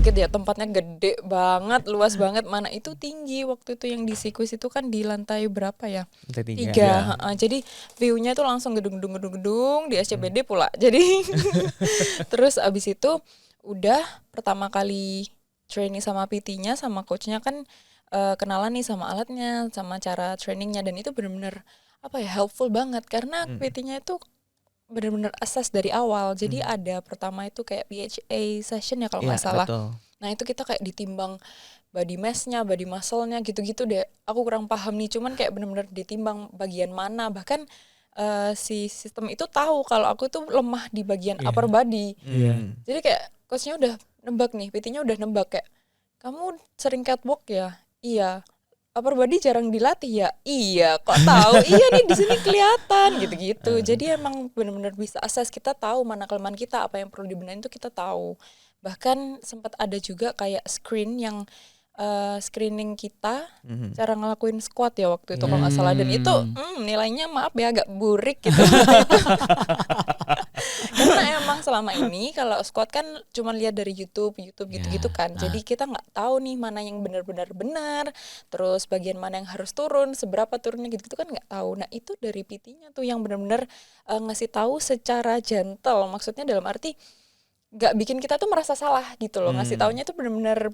dikit ya, tempatnya gede banget, luas banget. Mana itu tinggi waktu itu yang di Sikuis itu kan di lantai berapa ya? Lantai 3. 3. Jadi view-nya tuh langsung gedung di SCBD pula. Jadi terus abis itu udah pertama kali training sama PT-nya sama coach-nya kan kenalan nih sama alatnya, sama cara trainingnya, dan itu benar-benar helpful banget karena PT-nya itu benar-benar assess dari awal. Jadi ada pertama itu kayak PHA session ya kalau nggak salah. Betul. Nah itu kita kayak ditimbang body mass-nya, body muscle-nya gitu-gitu deh. Aku kurang paham nih, cuman kayak benar-benar ditimbang bagian mana. Bahkan si sistem itu tahu kalau aku tuh lemah di bagian upper body. Jadi kayak coach-nya udah nebak nih, PT-nya udah nebak kayak, kamu sering catwalk ya? Iya. Upper body jarang dilatih ya? Iya. Kok tahu? Iya nih di sini kelihatan gitu-gitu. Jadi emang benar-benar bisa assess, kita tahu mana kelemahan kita, apa yang perlu dibenahin tuh kita tahu. Bahkan sempat ada juga kayak screening kita cara ngelakuin squat ya waktu itu kalau nggak salah, dan itu nilainya maaf ya agak burik gitu. Karena emang selama ini kalau squat kan cuma lihat dari YouTube gitu-gitu kan. Jadi kita nggak tahu nih mana yang benar-benar benar, terus bagian mana yang harus turun, seberapa turunnya gitu-gitu kan nggak tahu. Nah itu dari PT-nya tuh yang benar-benar ngasih tahu secara gentle, maksudnya dalam arti nggak bikin kita tuh merasa salah gitu loh. Ngasih taunya tuh benar-benar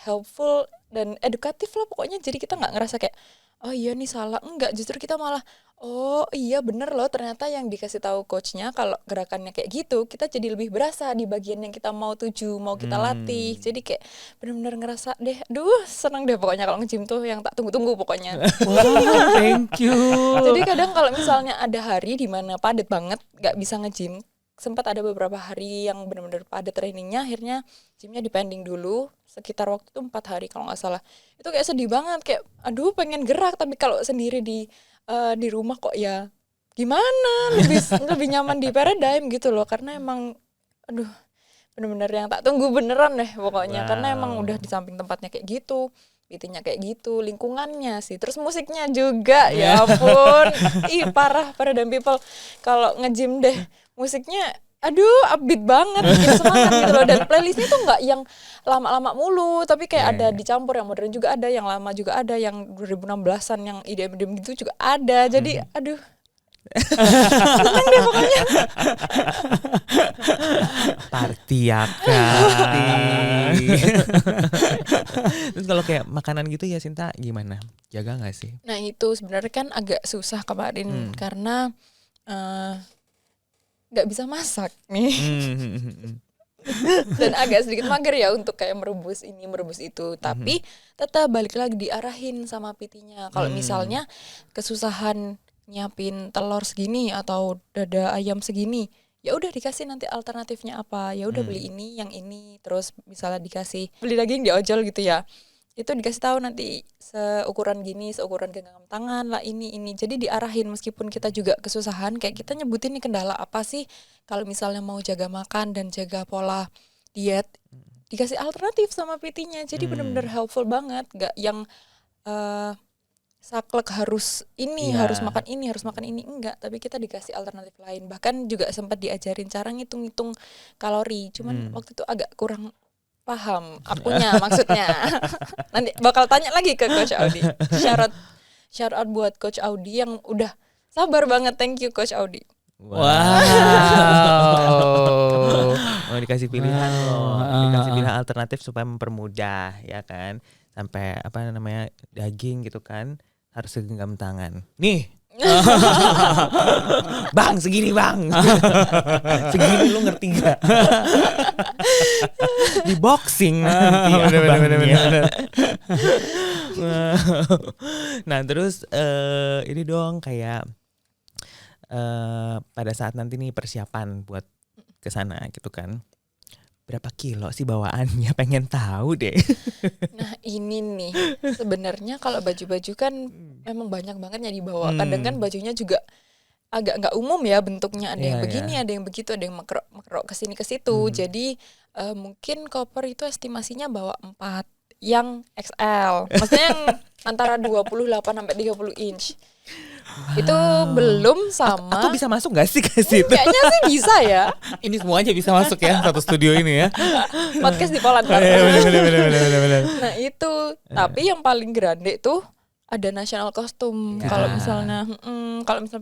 helpful dan edukatif lah pokoknya. Jadi kita nggak ngerasa kayak oh iya nih salah, enggak, justru kita malah oh iya bener loh, ternyata yang dikasih tahu coachnya kalau gerakannya kayak gitu kita jadi lebih berasa di bagian yang kita mau tuju, mau kita latih. Jadi kayak benar-benar ngerasa deh, seneng deh pokoknya kalau nge-gym tuh, yang tak tunggu-tunggu pokoknya. Wow, thank you. Jadi kadang kalau misalnya ada hari di mana padat banget nggak bisa nge-gym, sempat ada beberapa hari yang benar-benar padat trainingnya, akhirnya gymnya dipending dulu sekitar waktu itu 4 hari kalau nggak salah. Itu kayak sedih banget, kayak aduh pengen gerak tapi kalau sendiri di rumah kok ya gimana, lebih nyaman di Paradigm gitu loh, karena emang aduh benar-benar yang tak tunggu beneran deh pokoknya. Karena emang udah di samping tempatnya kayak gitu, PT-nya kayak gitu, lingkungannya sih, terus musiknya juga ya ampun. Ih parah Paradigm people kalau nge-gym deh, musiknya aduh upbeat banget, bikin semangat gitu loh. Dan playlistnya tuh nggak yang lama-lama mulu, tapi kayak ada dicampur, yang modern juga ada, yang lama juga ada, yang 2016-an yang IDM gitu juga ada. Jadi aduh seneng deh pokoknya. Party ya kan. Terus kalau kayak makanan gitu ya Sinta gimana? Jaga nggak sih? Nah itu sebenarnya kan agak susah kemarin karena nggak bisa masak nih. Dan agak sedikit mager ya untuk kayak merebus ini merebus itu. Tapi tetap balik lagi diarahin sama PT-nya. Kalau misalnya kesusahan nyiapin telur segini atau dada ayam segini, ya udah dikasih nanti alternatifnya apa, ya udah beli ini yang ini. Terus misalnya dikasih beli daging di ojol gitu ya, itu dikasih tahu nanti seukuran gini, seukuran genggam tangan lah, ini. Jadi diarahin, meskipun kita juga kesusahan, kayak kita nyebutin nih kendala apa sih kalau misalnya mau jaga makan dan jaga pola diet, dikasih alternatif sama PT-nya. Jadi benar-benar helpful banget, gak yang saklek harus ini, harus makan ini, enggak, tapi kita dikasih alternatif lain. Bahkan juga sempat diajarin cara ngitung-ngitung kalori, cuman waktu itu agak kurang paham akunya maksudnya. Nanti bakal tanya lagi ke Coach Audi. Shout out buat Coach Audi yang udah sabar banget. Thank you Coach Audi. Wow. Mau dikasih pilihan loh, dikasih pilihan alternatif supaya mempermudah ya kan. Sampai daging gitu kan harus segenggam tangan. Nih. Bang, segini bang. Segini lu ngerti gak? Di boxing nanti bener. Nah terus ini dong kayak pada saat nanti nih persiapan buat kesana gitu kan, berapa kilo sih bawaannya, pengen tahu deh. Nah ini nih sebenarnya kalau baju-baju kan memang banyak banget yang dibawa. Kadang kan bajunya juga agak nggak umum ya bentuknya, ada yang begini, ada yang begitu, ada yang makrok kesini ke situ. Jadi mungkin koper itu estimasinya bawa 4 yang XL. Maksudnya yang antara 28 sampai 30 inch. Itu belum sama. Aku bisa masuk gak sih ke situ? Kayaknya sih bisa ya. Ini semuanya bisa masuk ya satu studio ini ya. Podcast di Poland. Bener. Nah itu, tapi yang paling grande tuh ada national costume. Ya. Kalau misalnya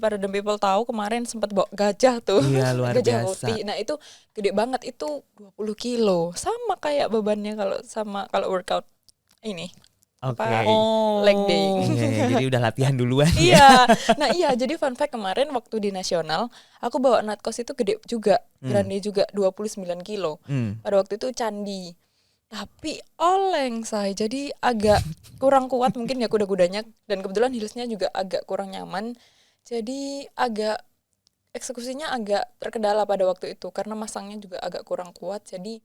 Paradigm People tahu kemarin sempat bawa gajah tuh. Iya, luar Gajah biasa. putih. Nah itu gede banget, itu 20 kilo. Sama kayak bebannya kalau workout ini. Oke. Leg day. Iya, jadi udah latihan duluan. Iya. Nah iya, jadi fun fact kemarin waktu di nasional, aku bawa natkos itu gede juga, grande juga, 29 kilo. Pada waktu itu candi. Tapi oleng saya, jadi agak kurang kuat mungkin ya kuda-kudanya, dan kebetulan heelsnya juga agak kurang nyaman. Jadi agak eksekusinya agak terkendala pada waktu itu karena masangnya juga agak kurang kuat, jadi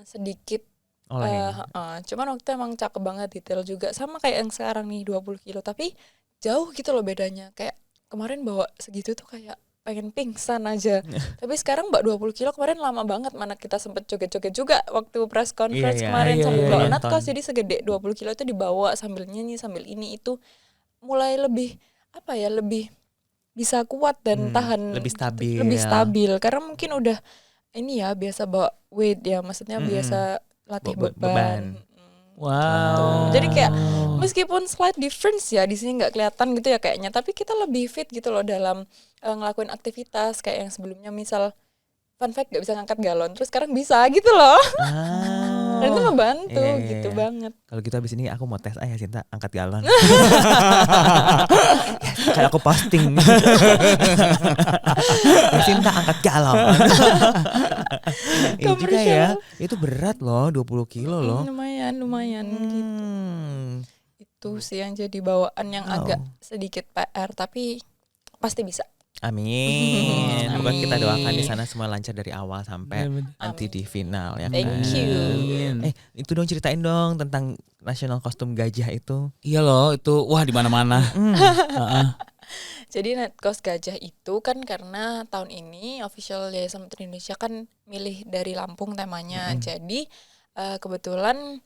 sedikit cuman waktu itu emang cakep banget, detail juga sama kayak yang sekarang nih 20 kilo, tapi jauh gitu loh bedanya. Kayak kemarin bawa segitu tuh kayak pengen pingsan aja. Tapi sekarang mbak 20 kilo, kemarin lama banget, mana kita sempet joget-joget juga waktu press conference kemarin sambil bawa natkos, jadi segede 20 kilo itu dibawa sambil nyanyi sambil ini itu mulai lebih lebih bisa kuat dan tahan, lebih stabil karena mungkin udah ini ya biasa bawa weight ya, maksudnya biasa latih beban. Wow. Jadi kayak meskipun slight difference ya di sini nggak kelihatan gitu ya kayaknya, tapi kita lebih fit gitu loh dalam ngelakuin aktivitas kayak yang sebelumnya, misal fun fact nggak bisa ngangkat galon, terus sekarang bisa gitu loh. Dan itu ngebantu gitu banget. Kalau gitu abis ini aku mau tes ya Sinta angkat galon. Kayak aku posting. Sinta angkat galon. Ini juga ya, itu berat loh, 20 kilo loh. Lumayan gitu. Itu sih yang jadi bawaan yang agak sedikit PR, tapi pasti bisa. Amin. Semoga kita doakan di sana semua lancar dari awal sampai nanti di final ya. Thank you. Itu dong, ceritain dong tentang national kostum gajah itu. Iya loh, itu wah di mana-mana. Jadi natkos gajah itu kan karena tahun ini official Yayasan Putri Indonesia kan milih dari Lampung temanya. Jadi kebetulan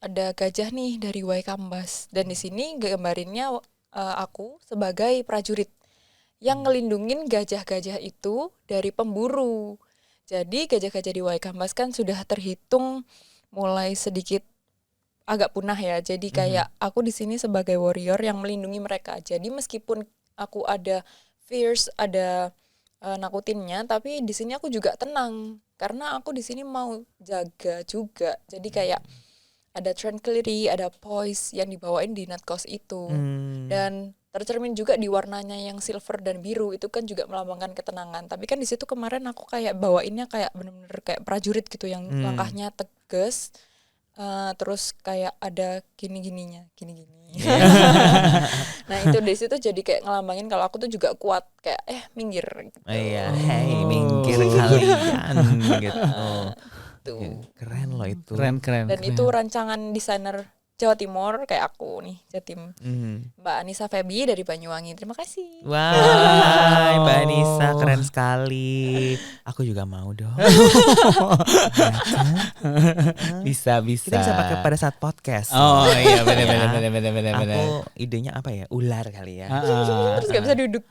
ada gajah nih dari Waikambas, dan di sini gambarinnya aku sebagai prajurit yang ngelindungin gajah-gajah itu dari pemburu. Jadi gajah-gajah di Waikambas kan sudah terhitung mulai sedikit agak punah ya. Jadi kayak aku di sini sebagai warrior yang melindungi mereka. Jadi meskipun aku ada fierce, ada nakutinnya, tapi di sini aku juga tenang karena aku di sini mau jaga juga. Jadi kayak ada tranquility, ada poise yang dibawain di natkos itu. Dan tercermin juga di warnanya yang silver dan biru, itu kan juga melambangkan ketenangan. Tapi kan di situ kemarin aku kayak bawainnya kayak bener-bener kayak prajurit gitu yang langkahnya tegas, terus kayak ada gini-gininya, gini-gini. Nah itu di situ jadi kayak ngelambangin kalau aku tuh juga kuat, kayak minggir gitu. Iya, minggir kalian gitu. Tuh. Keren loh itu. Keren. Dan itu rancangan desainer Jawa Timur kayak aku nih, Jatim. Mbak Anissa Febi dari Banyuwangi. Terima kasih. Wah, Mbak Anissa keren sekali. Aku juga mau dong. Bisa. Kita bisa pakai pada saat podcast. Oh iya, benar. Aku idenya apa ya? Ular kali ya. Terus gak bisa duduk.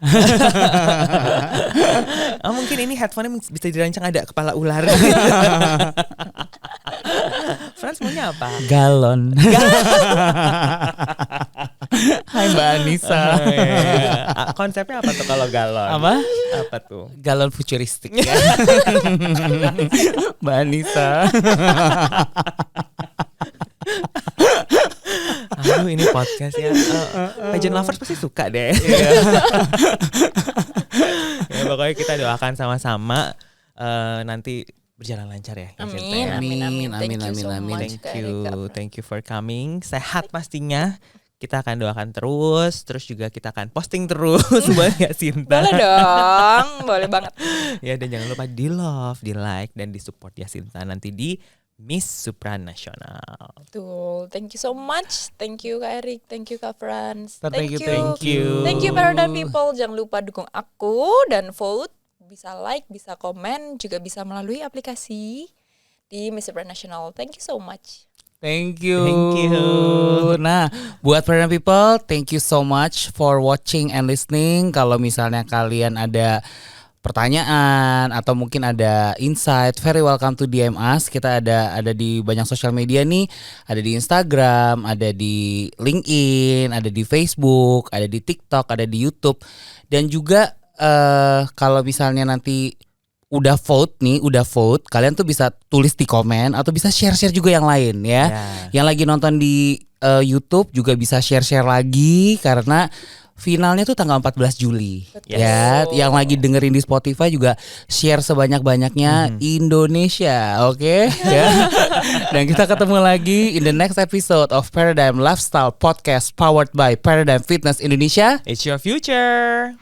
Mungkin ini headphone bisa dirancang ada kepala ular. Frans maunya apa? Galon. Hai Mbak Anissa. Konsepnya apa tuh kalau galon? Apa tuh? Galon futuristik ya. Mbak Anissa. Aduh, ini podcast ya. Pageant lovers pasti suka deh. Ya, pokoknya kita doakan sama-sama nanti berjalan lancar ya. Amin. Thank you for coming. Sehat pastinya. Kita akan doakan terus juga kita akan posting terus buat Yasinta. Boleh dong, boleh banget. Ya, dan jangan lupa di love, di like, dan di support Yasinta nanti di Miss Supranasional. Betul. Thank you so much. Thank you Kak Erik, thank you Kak Frans. Thank you. Thank you Paradigm People. Jangan lupa dukung aku dan vote. Bisa like, bisa komen, juga bisa melalui aplikasi di Miss Supranasional. Thank you so much. Thank you. Thank you. Nah, buat Paradigm People, thank you so much for watching and listening. Kalau misalnya kalian ada pertanyaan atau mungkin ada insight, very welcome to DM us. Kita ada di banyak sosial media nih, ada di Instagram, ada di LinkedIn, ada di Facebook, ada di TikTok, ada di YouTube. Dan juga kalau misalnya nanti udah vote, kalian tuh bisa tulis di komen atau bisa share-share juga yang lain ya. Yang lagi nonton di YouTube juga bisa share-share lagi karena finalnya tuh tanggal 14 Juli. Ya, yang lagi dengerin di Spotify juga share sebanyak-banyaknya Indonesia, oke? Ya. Dan kita ketemu lagi in the next episode of Paradigm Lifestyle Podcast powered by Paradigm Fitness Indonesia. It's your future.